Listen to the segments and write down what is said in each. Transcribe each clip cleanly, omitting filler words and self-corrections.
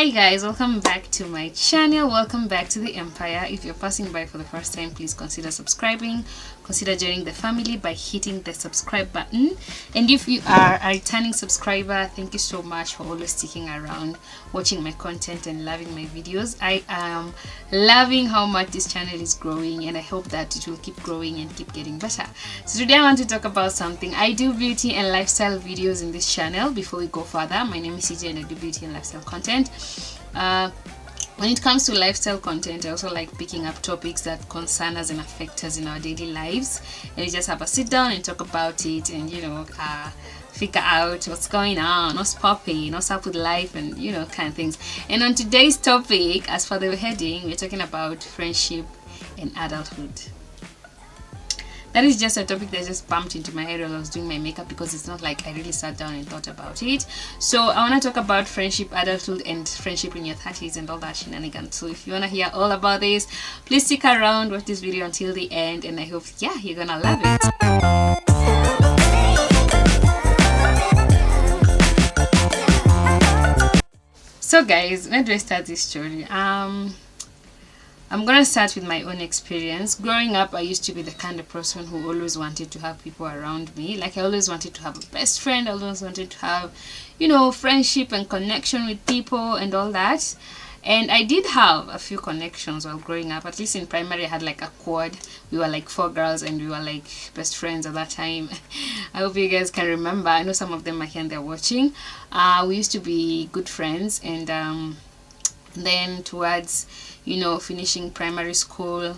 Hi guys, welcome back to my channel. Welcome back to the Empire. If you're passing by for the first time, please consider subscribing, consider joining the family by hitting the subscribe button. And if you are a returning subscriber, thank you so much for always sticking around, watching my content and loving my videos. I am loving how much this channel is growing, and I hope that it will keep growing and keep getting better. So today I want to talk about something. I do beauty and lifestyle videos in this channel. Before we go further, my name is CJ and I do beauty and lifestyle content. When it comes to lifestyle content, I also like picking up topics that concern us and affect us in our daily lives, and we just have a sit down and talk about it, and figure out what's going on, what's popping, what's up with life, and kind of things. And on today's topic, as for the heading, we're talking about friendship and adulthood. That is just a topic that just bumped into my head while I was doing my makeup, because it's not like I really sat down and thought about it. So I want to talk about friendship, adulthood, and friendship in your 30s and all that shenanigans. So if you want to hear all about this, please stick around, watch this video until the end, and I hope you're gonna love it. So guys, where do I start this story? I'm gonna start with my own experience. Growing up, I used to be the kind of person who always wanted to have people around me. Like, I always wanted to have a best friend. I always wanted to have, friendship and connection with people and all that. And I did have a few connections while growing up. At least in primary, I had like a quad. We were like 4 girls and we were like best friends at that time. I hope you guys can remember. I know some of them are here and they're watching. We used to be good friends, and then towards finishing primary school,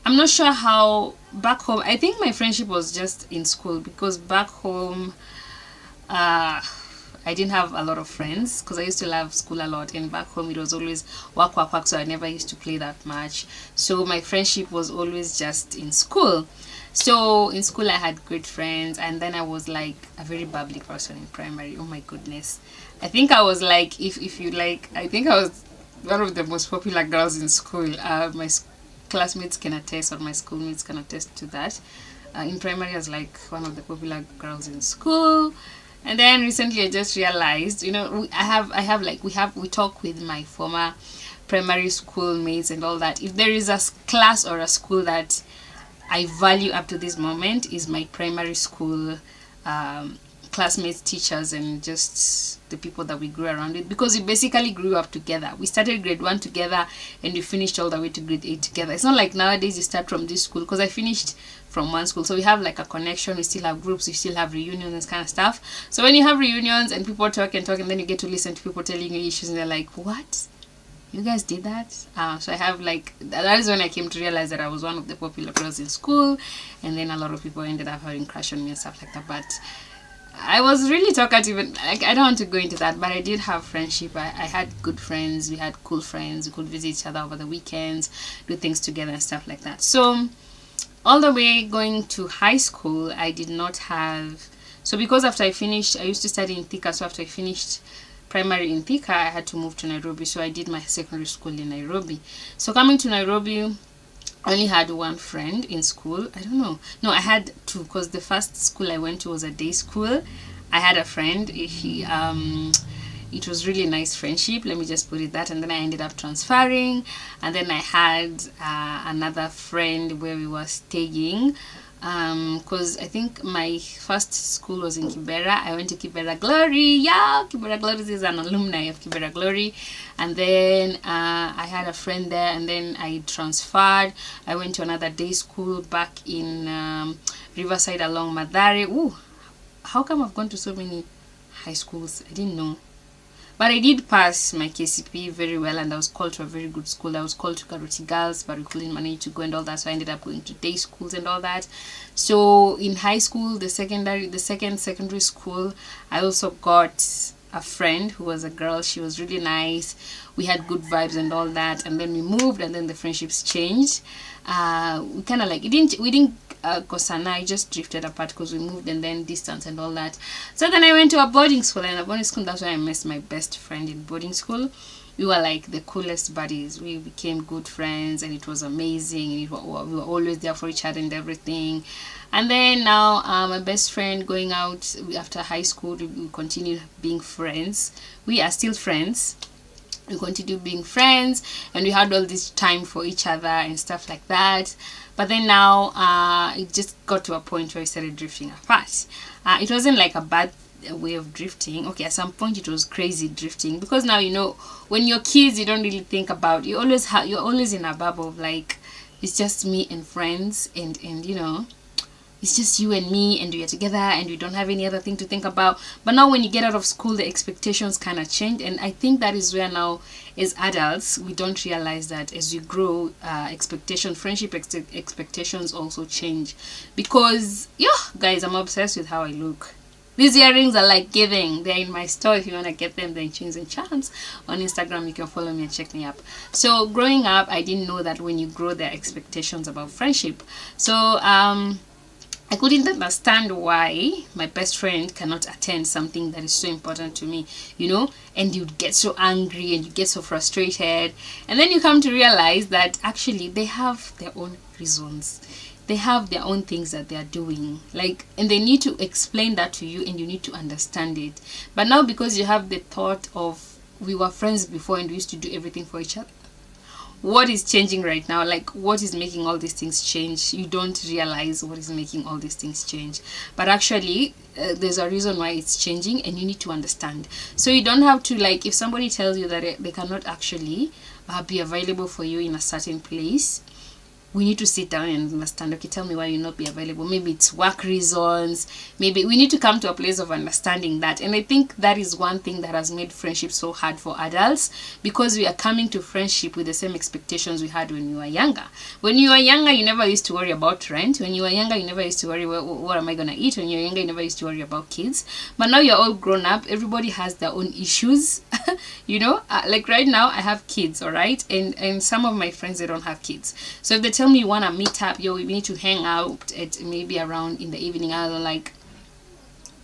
I'm not sure how back home. I think my friendship was just in school, because back home I didn't have a lot of friends, because I used to love school a lot, and back home it was always work, so I never used to play that much. So my friendship was always just in school. So in school I had great friends, and then I was like a very bubbly person in primary. Oh my goodness, I think I was like, if you like, I think I was one of the most popular girls in school. My classmates can attest, or my schoolmates can attest to that. In primary, I was like one of the popular girls in school. And then recently, I just realized, we talk with my former primary school mates and all that. If there is a class or a school that I value up to this moment, is my primary school classmates, teachers, and just the people that we grew around with, because we basically grew up together. We started grade 1 together and we finished all the way to grade 8 together. It's not like nowadays you start from this school, because I finished from one school, so we have like a connection. We still have groups, we still have reunions and kind of stuff. So when you have reunions and people talk and talk, and then you get to listen to people telling you issues, and they're like, what, you guys did that? So I have like, that is when I came to realize that I was one of the popular girls in school, and then a lot of people ended up having crush on me and stuff like that. But I was really talkative, and like, I don't want to go into that, but I did have friendship. I had good friends. We had cool friends. We could visit each other over the weekends, do things together and stuff like that. So all the way going to high school, I did not have, so because after I finished, I used to study in Thika, so after I finished primary in Thika, I had to move to Nairobi, so I did my secondary school in Nairobi. So coming to Nairobi, I only had one friend in school. I don't know. No, I had two, because the first school I went to was a day school. I had a friend. It was really nice friendship, let me just put it that. And then I ended up transferring, and then I had another friend where we were staying, because I think my first school was in Kibera. I went to Kibera Glory. Kibera Glory is an alumni of Kibera Glory. And then I had a friend there, and then I transferred. I went to another day school back in Riverside along Mathare. Ooh, how come I've gone to so many high schools? I didn't know. But I did pass my KCP very well, and I was called to a very good school. I was called to Karuti Girls, but we couldn't manage to go and all that, so I ended up going to day schools and all that. So in high school, the second secondary school, I also got a friend who was a girl. She was really nice. We had good vibes and all that, and then we moved, and then the friendships changed. We kind of like, we didn't Kosana, I just drifted apart because we moved, and then distance and all that. So then I went to a boarding school, and a boarding school, that's where I met my best friend in boarding school. We were like the coolest buddies. We became good friends, and it was amazing. We were always there for each other and everything. And then now my best friend, going out after high school, we continue being friends. We are still friends. we continued being friends, and we had all this time for each other and stuff like that. But then now it just got to a point where we started drifting apart. It wasn't like a bad way of drifting. Okay, at some point it was crazy drifting, because now, you know, when you're kids, you don't really think about, you're always in a bubble of like, it's just me and friends, and you know, it's just you and me, and we are together, and we don't have any other thing to think about. But now when you get out of school, the expectations kind of change, and I think that is where now, as adults, we don't realize that as you grow, friendship expectations also change. Because yeah, guys, I'm obsessed with how I look. These earrings are like giving. They're in my store. If you want to get them, they're in Tunes and Charms. On Instagram, you can follow me and check me up. So growing up, I didn't know that when you grow, there are expectations about friendship. So I couldn't understand why my best friend cannot attend something that is so important to me, you know, and you get so angry and you get so frustrated. And then you come to realize that actually they have their own reasons. They have their own things that they are doing, like, and they need to explain that to you, and you need to understand it. But now, because you have the thought of, we were friends before and we used to do everything for each other, what is changing right now? Like, what is making all these things change? You don't realize what is making all these things change, but actually there's a reason why it's changing, and you need to understand. So you don't have to, like, if somebody tells you that they cannot actually be available for you in a certain place, we need to sit down and understand, okay, tell me why you'll not be available. Maybe it's work reasons. Maybe we need to come to a place of understanding that. And I think that is one thing that has made friendship so hard for adults, because we are coming to friendship with the same expectations we had when we were younger. When you were younger, you never used to worry about rent. When you were younger, you never used to worry, what am I going to eat? When you were younger, you never used to worry about kids. But now you're all grown up. Everybody has their own issues. You know, like right now, I have kids, all right? And some of my friends, they don't have kids. So if they tell me you want to meet up, we need to hang out at maybe around in the evening, I'm like,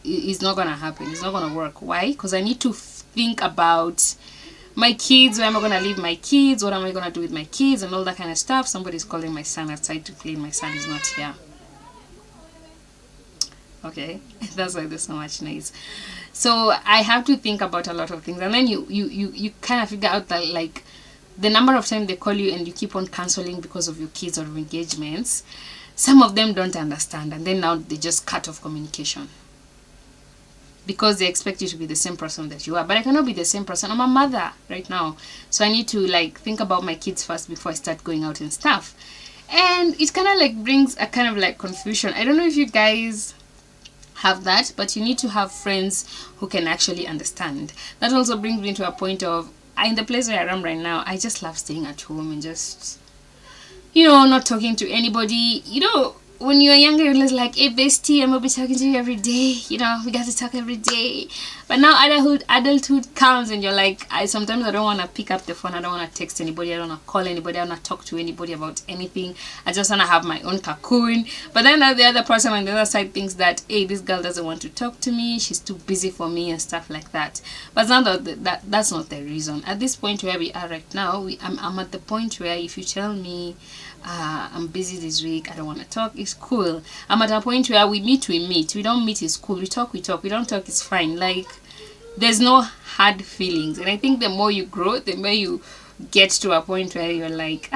it's not gonna happen, it's not gonna work. Why? Because I need to think about my kids. Where am I gonna leave my kids? What am I gonna do with my kids? And all that kind of stuff. Somebody's calling my son outside to play. My son is not here. Okay, that's why there's so much noise. So I have to think about a lot of things, and then you kind of figure out that, like, the number of times they call you and you keep on cancelling because of your kids or engagements, some of them don't understand, and then now they just cut off communication because they expect you to be the same person that you are. But I cannot be the same person. I'm a mother right now, so I need to, like, think about my kids first before I start going out and stuff. And it kind of like brings a kind of like confusion. I don't know if you guys have that, but you need to have friends who can actually understand. That also brings me to a point of, in the place where I am right now, I just love staying at home and just, you know, not talking to anybody. You know, when you're younger, you're just like, hey bestie, I'm gonna be talking to you every day, you know, we got to talk every day. But now adulthood comes, and you're like, sometimes I don't want to pick up the phone, I don't want to text anybody, I don't want to call anybody, I don't want to talk to anybody about anything. I just want to have my own cocoon. But then the other person on the other side thinks that, hey, this girl doesn't want to talk to me, she's too busy for me and stuff like that. But it's not that's not the reason. At this point where we are right now, I'm at the point where if you tell me I'm busy this week, I don't want to talk, it's cool. I'm at a point where we meet. We don't meet, it's cool. We talk. We don't talk, it's fine. Like, there's no hard feelings. And I think the more you grow, the more you get to a point where you're like,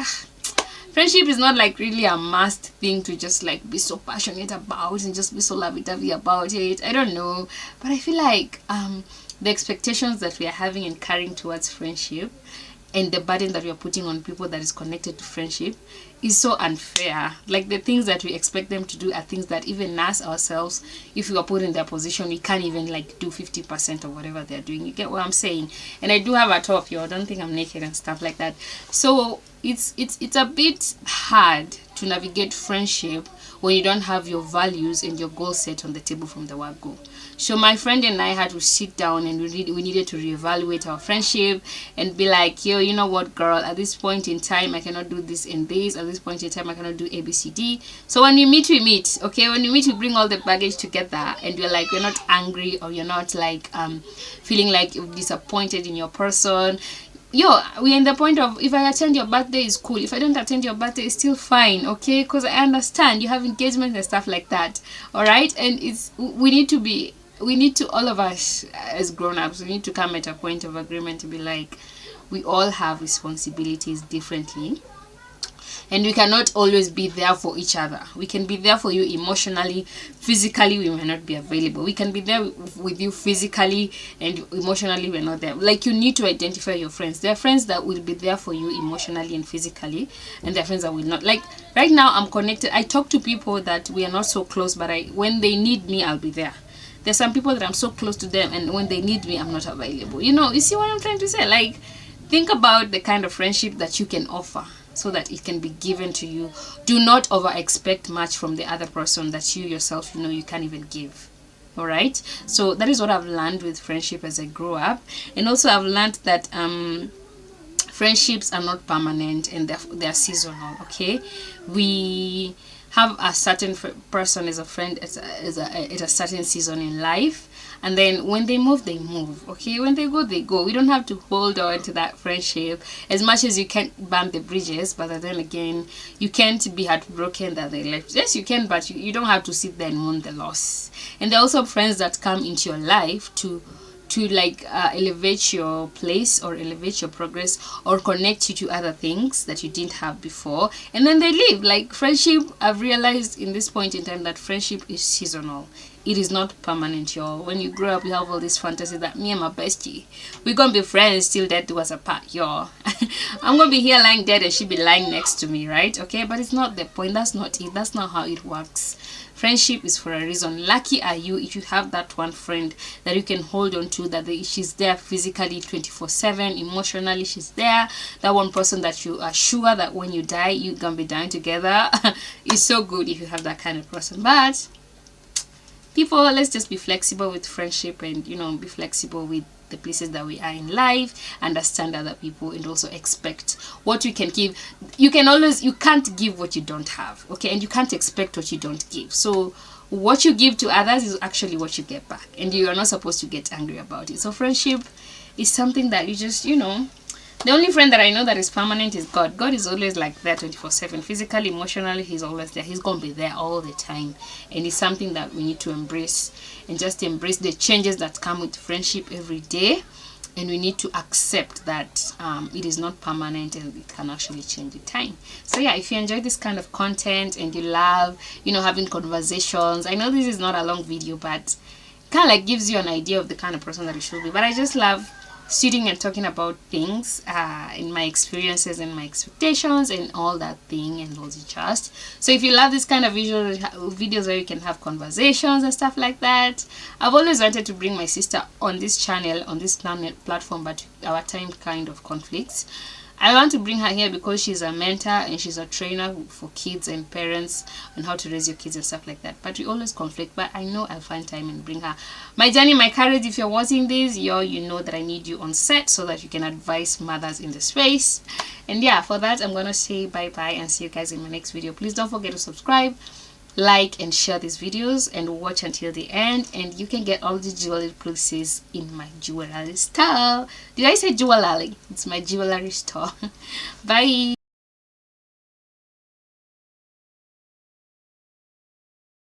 friendship is not like really a must thing to just like be so passionate about and just be so lovey-dovey about it. I don't know, but I feel like the expectations that we are having and carrying towards friendship, and the burden that we are putting on people that is connected to friendship, is so unfair. Like, the things that we expect them to do are things that even us ourselves, if we are put in their position, we can't even like do 50% of whatever they're doing. You get what I'm saying? And I do have a top, I don't think I'm naked and stuff like that. So it's a bit hard to navigate friendship when you don't have your values and your goals set on the table from the word go. So my friend and I had to sit down, and we needed to reevaluate our friendship and be like, yo, you know what, girl, at this point in time, I cannot do this and this. At this point in time, I cannot do A, B, C, D. So when we meet, okay? When we meet, we bring all the baggage together, and you're like, you're not angry, or you're not like feeling like you're disappointed in your person. Yo, we're in the point of, if I attend your birthday, is cool. If I don't attend your birthday, it's still fine, okay? Because I understand you have engagement and stuff like that, all right? And we need to, all of us as grown-ups, we need to come at a point of agreement to be like, we all have responsibilities differently, and we cannot always be there for each other. We can be there for you emotionally, physically we may not be available. We can be there with you physically, and emotionally we're not there. Like, you need to identify your friends. There are friends that will be there for you emotionally and physically, and there are friends that will not. Like right now, I'm connected. I talk to people that we are not so close, but when they need me, I'll be there. There's some people that I'm so close to them, and when they need me, I'm not available. You see what I'm trying to say? Like, think about the kind of friendship that you can offer, so that it can be given to you. Do not over expect much from the other person that you yourself you can't even give. All right, so that is what I've learned with friendship as I grow up. And also I've learned that friendships are not permanent, and they're seasonal. Okay, we have a certain person as a friend at a certain season in life, and then when they move, they move. Okay, when they go, they go. We don't have to hold on to that friendship as much as you can't burn the bridges, but then again, you can't be heartbroken that they left. Yes, you can, but you don't have to sit there and mourn the loss. And there are also friends that come into your life to elevate your place, or elevate your progress, or connect you to other things that you didn't have before, and then they leave. Like, friendship, I've realized in this point in time that friendship is seasonal. It is not permanent, y'all. When you grow up, you have all this fantasy that me and my bestie, we're gonna be friends till death do us apart, y'all. I'm gonna be here lying dead and she be lying next to me, right? Okay, but it's not the point. That's not it. That's not how it works. Friendship is for a reason. Lucky are you if you have that one friend that you can hold on to, that she's there physically 24/7, emotionally she's there. That one person that you are sure that when you die, you're gonna be dying together. It's so good if you have that kind of person. But people, let's just be flexible with friendship, and be flexible with the places that we are in life, understand other people, and also expect what you can give. You can't give what you don't have, okay? And you can't expect what you don't give. So what you give to others is actually what you get back, and you are not supposed to get angry about it. So friendship is something that you just the only friend that I know that is permanent is God. God is always like there 24/7. Physically, emotionally, he's always there. He's going to be there all the time. And it's something that we need to embrace, and just embrace the changes that come with friendship every day. And we need to accept that it is not permanent, and it can actually change with time. So yeah, if you enjoy this kind of content and you love, having conversations, I know this is not a long video, but kind of gives you an idea of the kind of person that you should be. But I just love sitting and talking about things in my experiences and my expectations and all that thing and all the just. So if you love this kind of videos where you can have conversations and stuff like that, I've always wanted to bring my sister on this channel, on this platform, but our time kind of conflicts. I want to bring her here because she's a mentor and she's a trainer for kids and parents on how to raise your kids and stuff like that. But we always conflict, but I know I'll find time and bring her. My journey, my courage, if you're watching this, you know that I need you on set so that you can advise mothers in the space. And yeah, for that, I'm going to say bye-bye and see you guys in my next video. Please don't forget to subscribe, like, and share these videos, and watch until the end, and you can get all the jewelry pieces in my jewelry store. Did I say jewelry? It's my jewelry store. Bye.